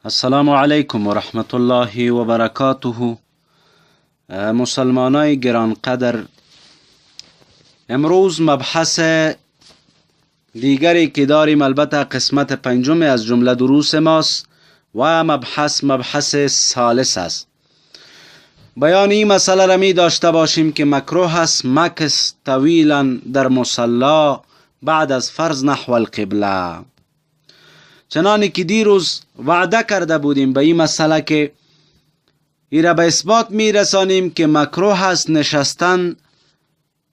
السلام علیکم و رحمت الله و برکاته. مسلمانای گرانقدر، امروز مبحث دیگری که داریم، البته قسمت پنجم از جمله دروس ماست و مبحث ثالث است. بیان این مسئله را می داشته باشیم که مکروه است مکث طویلا در مصلا بعد از فرض نحو القبله. چنانی که دیروز وعده کرده بودیم به این مسئله که ایره به اثبات می رسانیم که مکروه است نشستن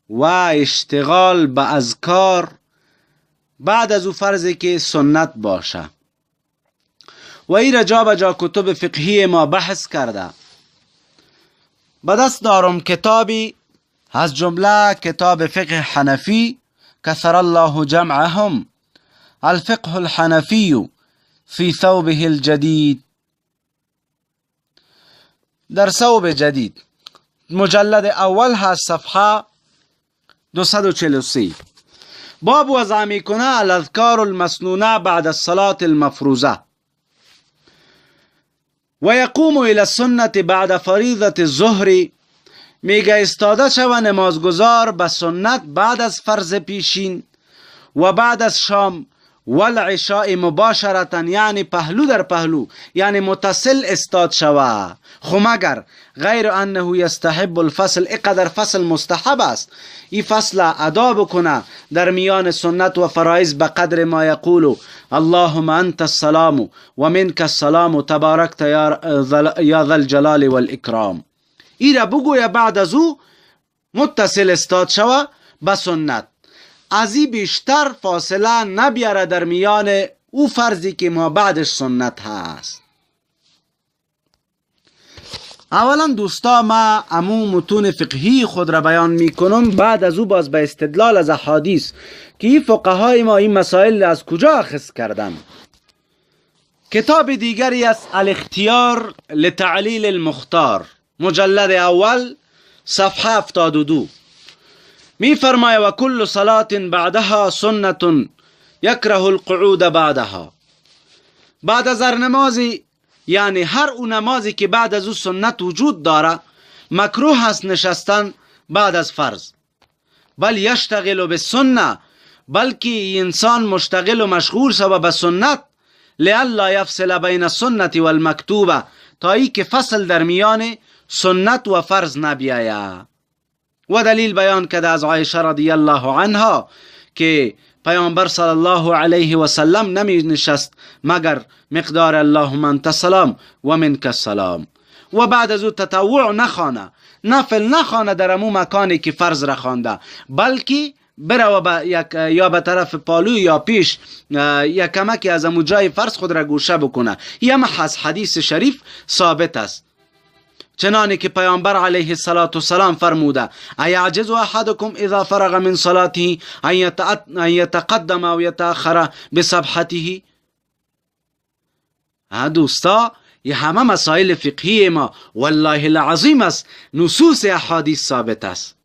و اشتغال به اذکار بعد از او فرضی که سنت باشه و ایره جا به جا کتب فقهی ما بحث کرده. به دست دارم کتابی از جمله کتاب فقه حنفی کثر الله جمعهم، الفقه الحنفی فی ثوبه الجدید، در ثوب جدید، مجلد اول هست، صفحه 243. باب وضع میکنه الاذکار المسنونه بعد الصلاة المفروضه و یقوم الى السنة بعد فریضة الظهر. میگه استاده شوه نمازگزار به سنت بعد از فرض پیشین و بعد از شام والعشاء مباشرتا، یعنی پهلو در پهلو، یعنی متصل استاد شوه. خو مگر غیر انه یستحب الفصل، اقدر فصل مستحب است این فصل ادا بکنه در میان سنت و فرائض به قدر ما یقول اللهم انت السلام و منک السلام تبارکت یا ذا الجلال والاکرام. این را بگویه بعد از او متصل استاد شوه به سنت، از این بیشتر فاصله نبیاره در میان او فرضی که ما بعدش سنت هست. اولا دوستا، ما امو متون فقهی خود را بیان میکنم، بعد از او باز به استدلال از احادیث که این فقهای ما این مسائل از کجا اخذ کردن. کتاب دیگری است الاختیار لتعلیل المختار، مجلد اول، صفحه 72. می فرماید و کل صلاة بعدها سنت یکره القعود بعدها. بعد از هر نمازی، یعنی هر اون نمازی که بعد از او سنت وجود داره، مکروه است نشستن بعد از فرض. بل یشتغل به سنه، بلکه انسان مشتغل و مشغول شود به سنت، لئلا یفصل بین السنة والمکتوبه، تا ای که فصل در میان سنت و فرض نبیاید. و دلیل بیان کرده از عایشه رضی الله عنها که پیامبر صلی الله علیه و سلم نمی نشست مگر مقدار اللهم انت السلام و منک السلام، و بعد از او تطوع نخوانه، نفل نخوانه در امو مکانی که فرض را خوانده، بلکه بره یا به طرف پالو یا پیش یا کمکی از امو جای فرض خود را گوشه بکنه. یه محض حدیث شریف ثابت است، چنانه که پیامبر علیه السلام فرموده ایعجز احدکم اذا فرغ من صلاته ان یتقدم او یتأخر بسبحته. دوستا، یه همه مسائل فقهی ما والله العظیم است، نصوص احادیث ثابت است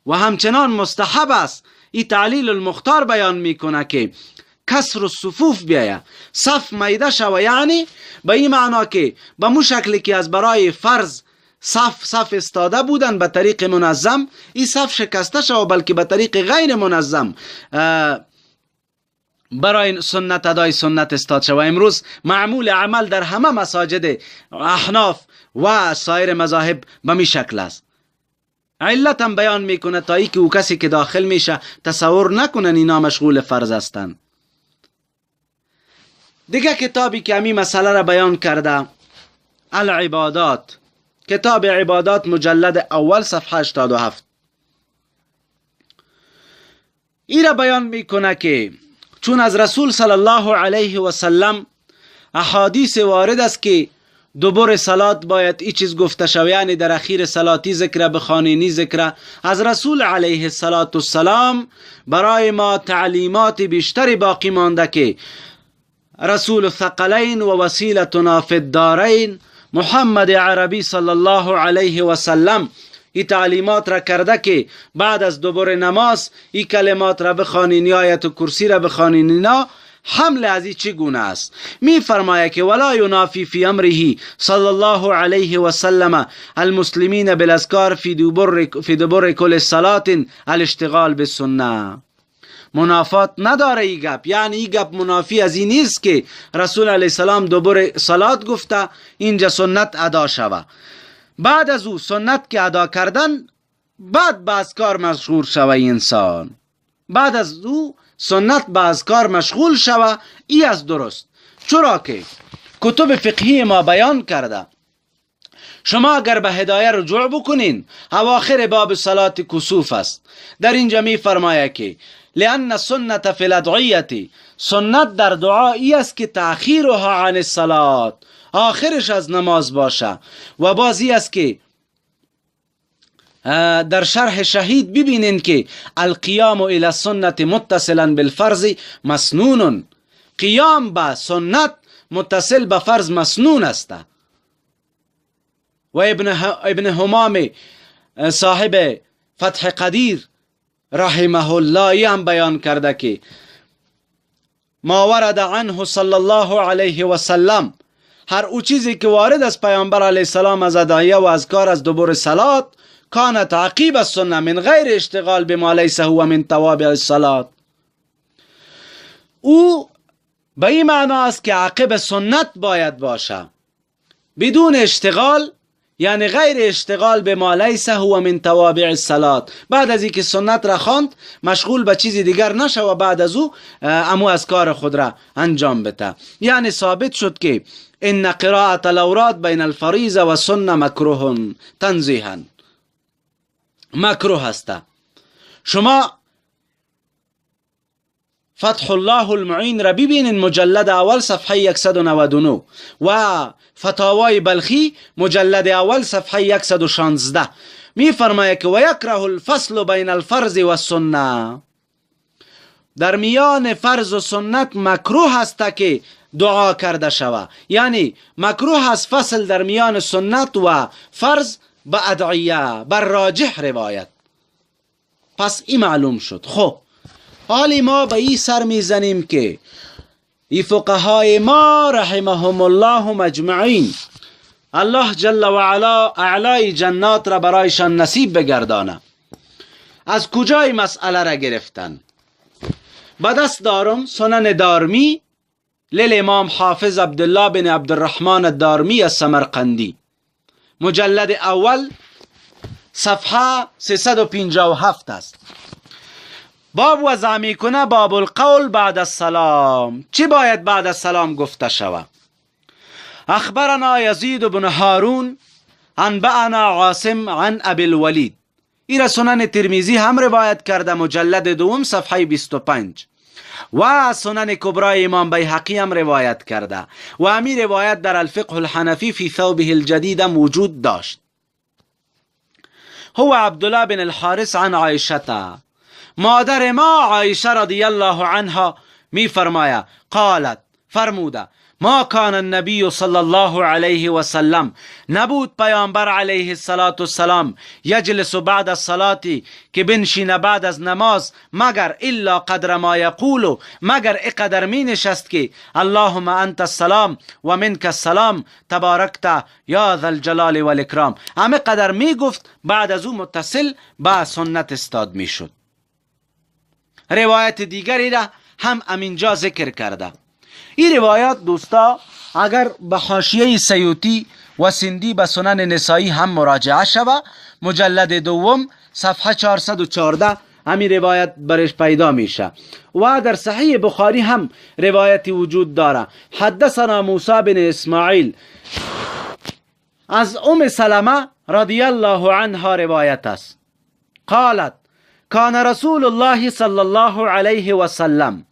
و همچنان مستحب است. این تعلیل المختار بیان میکنه که کسر الصفوف بیایه، صف میده شوه، یعنی به این معنا که به مو شکلی که از برای فرض صف استاده بودن به طریق منظم، این صف شکسته شوه، بلکه به طریق غیر منظم برای سنت ادای سنت استاد شوه. امروز معمول عمل در همه مساجد احناف و سایر مذاهب به می شکل است. علت هم بیان میکنه تا ای که او کسی که داخل میشه تصور نکنن اینا مشغول فرض هستن. دیگه کتابی که همین مسئله را بیان کرده العبادات، کتاب عبادات، مجلد اول، صفحه 87. این را بیان میکنه که چون از رسول صلی الله علیه و سلم احادیث وارد است که دوباره صلات باید ای چیز گفته شود، یعنی در اخیر صلاتی ذکر بخوانینی ذکر از رسول علیه السلام برای ما تعلیمات بیشتری باقی مانده که رسول الثقلین و وسیلتنا فی الدارین محمد عربی صلی الله علیه و سلم این تعلیمات را کرده که بعد از دوباره نماز این کلمات را بخوانین یا آیت کرسی را بخوانین. اینا حمل از این چگونه است؟ می فرماید که ولا ینافی فی امره صلی الله علیه و سلم المسلمین بالاذکار فی دبر کل صلاة الاشتغال بالسنه. منافات نداره ای گپ، یعنی ای گپ منافی از این نیست که رسول علیه السلام دبر صلات گفته اینجا سنت ادا شوه، بعد از او سنت که ادا کردن بعد به اذکار مشغول شوه انسان، بعد از او سنت به اذکار مشغول شوه. ای از درست، چرا که کتب فقهی ما بیان کرده. شما اگر به هدایه رجوع بکنین اواخر باب صلات کسوف است، در اینجا می فرماید که لأن سنت فی الادعیه، سنت در دعایی است که تأخیرها عن الصلات، آخرش از نماز باشه. و بازی است که در شرح شهید ببینین که القیام الى السنت متصلا بالفرض مسنون، قیام به سنت متصل به فرض مسنون است. و ابن همام صاحب فتح قدیر رحمه الله هم بیان کرده که ما ورد عنه صلی الله علیه و سلم، هر او چیزی که وارد از پیامبر علیه السلام از ادعیه و اذکار از دبر صلات کان تعقیب السنه من غیر اشتغال بما لیس هو من توابع الصلات. او به این معنا است که عقب سنت باید باشه بدون اشتغال، یعنی غیر اشتغال به ما لیس هو من توابع الصلات. بعد از اینکه سنت را خواند مشغول به چیزی دیگر نشه و بعد از او امو از کار خود را انجام بده. یعنی ثابت شد که ان قراءة الاوراد بین الفریضه و سنه مکروه تنزیها، مکروه است. شما فتح الله المعین را ببینین، مجلد اول صفحه 199 و فتاوای بلخی مجلد اول صفحه 116 می فرماید که و یکره الفصل بین الفرض و السنه، در میان فرض و سنت مکروه است که دعا کرده شود، یعنی مکروه است فصل در میان سنت و فرض به ادعیه بر راجح روایت. پس این معلوم شد. خب حالی ما به این سر میزنیم که ای فقهای ما رحمهم الله مجمعین، الله جل و علا اعلای جنات را برایشان نصیب بگردانه، از کجای مسئله را گرفتن؟ به دست دارم سنن دارمی للامام حافظ عبدالله بن عبدالرحمن الدارمی السمرقندی، مجلد اول صفحه 357 است. باب وضع میکنه باب القول بعد السلام، چی باید بعد السلام گفته شود؟ اخبرنا یزید بن هارون انبأنا عاصم عن ابی الولید، این را سنن ترمیزی هم روایت کرده مجلد دوم صفحه 25 و سنن کبرای امام بیهقی هم روایت کرده و امی روایت در الفقه الحنفی فی ثوبه الجدید هم وجود داشت. هو عبدالله بن الحارث عن عایشته، مادر ما عایشه رضی الله عنها می فرماید قالت، فرموده ما کان النبی صلی الله علیه و سلم، نبود پیامبر علیه السلام یجلس بعد الصلاة که بنشینه بعد از نماز مگر الا قدر ما یقول، مگر اقدر می نشست که اللهم انت السلام و منک السلام تبارکت یا ذا الجلال و الاکرام، همه قدر می گفت، بعد از او متصل با سنت استاد می شد. روایت دیگری را هم امینجا ذکر کرده. این روایات دوستا اگر به حاشیه سیوطی و سندی به سنن نسائی هم مراجعه شوه، مجلد دوم صفحه 414 همین روایت برش پیدا میشه و در صحیح بخاری هم روایتی وجود داره. حدثنا موسی بن اسماعیل از ام سلمه رضی الله عنها روایت است، قالت کان رسول الله صلی الله علیه و سلم،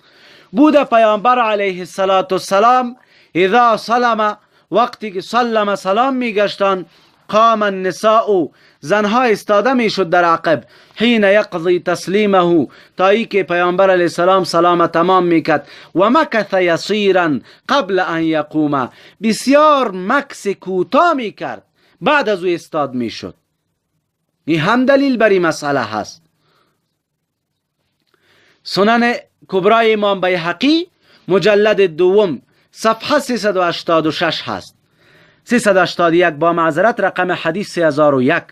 بود پیامبر علیه السلام اذا سلم، وقتی که سلم سلام میگشتن، قام النساء، زنها استاده میشد در عقب، حین یقضی تسلیمه، تا ای که پیامبر علیه السلام سلام تمام میکرد، و مکث یسیرا قبل ان یقوم، بسیار مکث کوتاه میکرد بعد از او استاد میشد. این هم دلیل بر این مسئله هست. سنن کبرای امام بیهقی مجلد دوم صفحه 386 هست. 381 با معذرت، رقم حدیث 3001.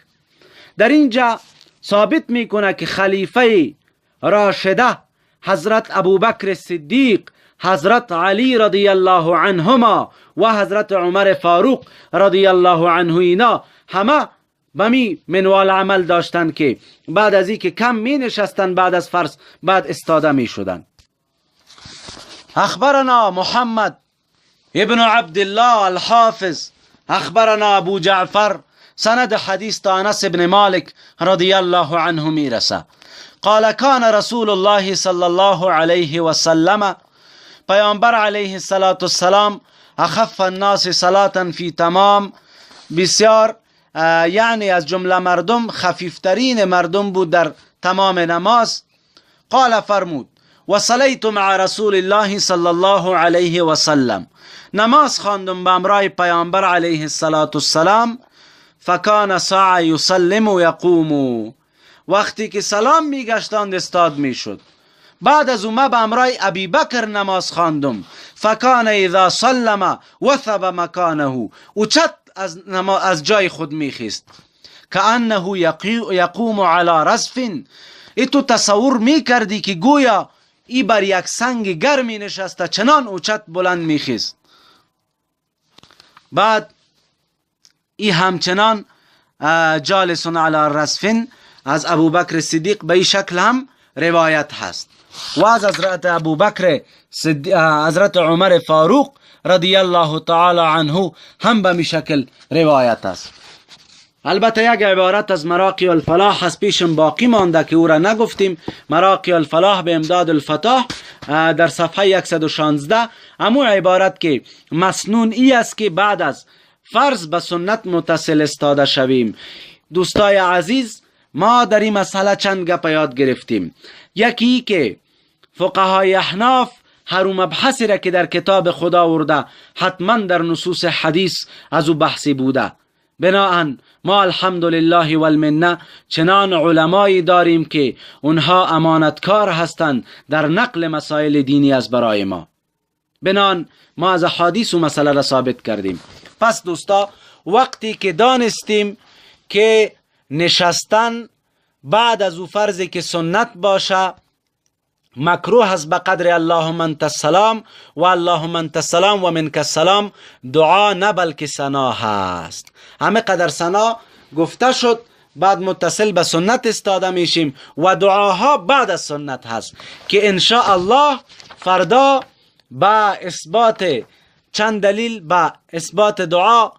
در اینجا ثابت میکنه که خلیفه راشده حضرت ابوبکر صدیق، حضرت علی رضی الله عنهما و حضرت عمر فاروق رضی الله عنه اینا همه بمی منوال عمل داشتن که بعد از اینکه کم می نشستن بعد از فرض بعد استاده می شدن. اخبرنا محمد ابن عبدالله الحافظ اخبرنا ابو جعفر، سند حدیث تا انس بن مالک رضی الله عنه می رسه. قال كان رسول الله صلی الله علیه و سلم، پیامبر علیه السلام اخف الناس صلاة فی تمام، بسیار یعنی از جمله مردم خفیفترین مردم بود در تمام نماز. قال فرمود و صلیت مع رسول الله صلی الله علیه و سلم، نماز خواندم به همراه پیامبر علیه السلام. فکان ساعه یسلم و یقوم، وقتی که سلام میگشتند استاد میشد. بعد از اومه به همراه ابی بکر نماز خواندم. فکان اذا سلم وثب مکانه، اوچت از جای خود میخیست. کانه یقوم علی رزف، ای تو تصور میکردی که گویا ای بر یک سنگ گرمی نشسته، چنان اوچت بلند میخیست. بعد ای همچنان جالسون علی رزف از ابوبکر صدیق به این شکل هم روایت هست و از حضرت ابوبکر حضرت عمر فاروق رضی الله تعالی عنه هم به می شکل روایت است. البته یک عبارت از مراقی الفلاح هست پیشم باقی مانده که او را نگفتیم. مراقی الفلاح به امداد الفتاح در صفحه 116 امو عبارت که مسنون ای است که بعد از فرض به سنت متصل استاده شویم. دوستای عزیز، ما در این مسئله چند گپ یاد گرفتیم. یکی که فقهای احناف هر مبحثی را که در کتاب خدا آورده حتما در نصوص حدیث از او بحثی بوده. بناهن ما الحمدلله والمنه چنان علمایی داریم که اونها امانتکار هستند در نقل مسائل دینی از برای ما. بناهن ما از حدیث و مسئله را ثابت کردیم. پس دوستا، وقتی که دانستیم که نشستن بعد از او فرضی که سنت باشه مکروه است به قدر اللهم انت السلام و اللهم انت السلام و منک السلام دعا نه بلکه ثنا هست. همه قدر ثنا گفته شد، بعد متصل به سنت استاده میشیم و دعاها بعد از سنت هست که ان شاء الله فردا با اثبات چند دلیل با اثبات دعا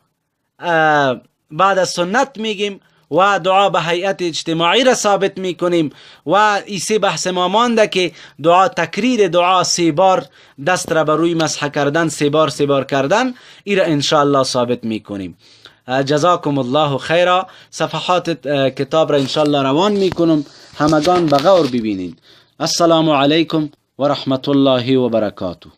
بعد از سنت میگیم و دعا به هیئت اجتماعی را ثابت میکنیم و ایسی بحث ما مانده که دعا تکریر دعا 3 بار دست را بر روی مسح کردن 3 بار کردن ای را ان شاء الله ثابت میکنیم. جزاکم الله خیرا. صفحات کتاب را ان شاء الله روان میکنم، همگان به غور ببینید. السلام علیکم و رحمت الله و برکاته.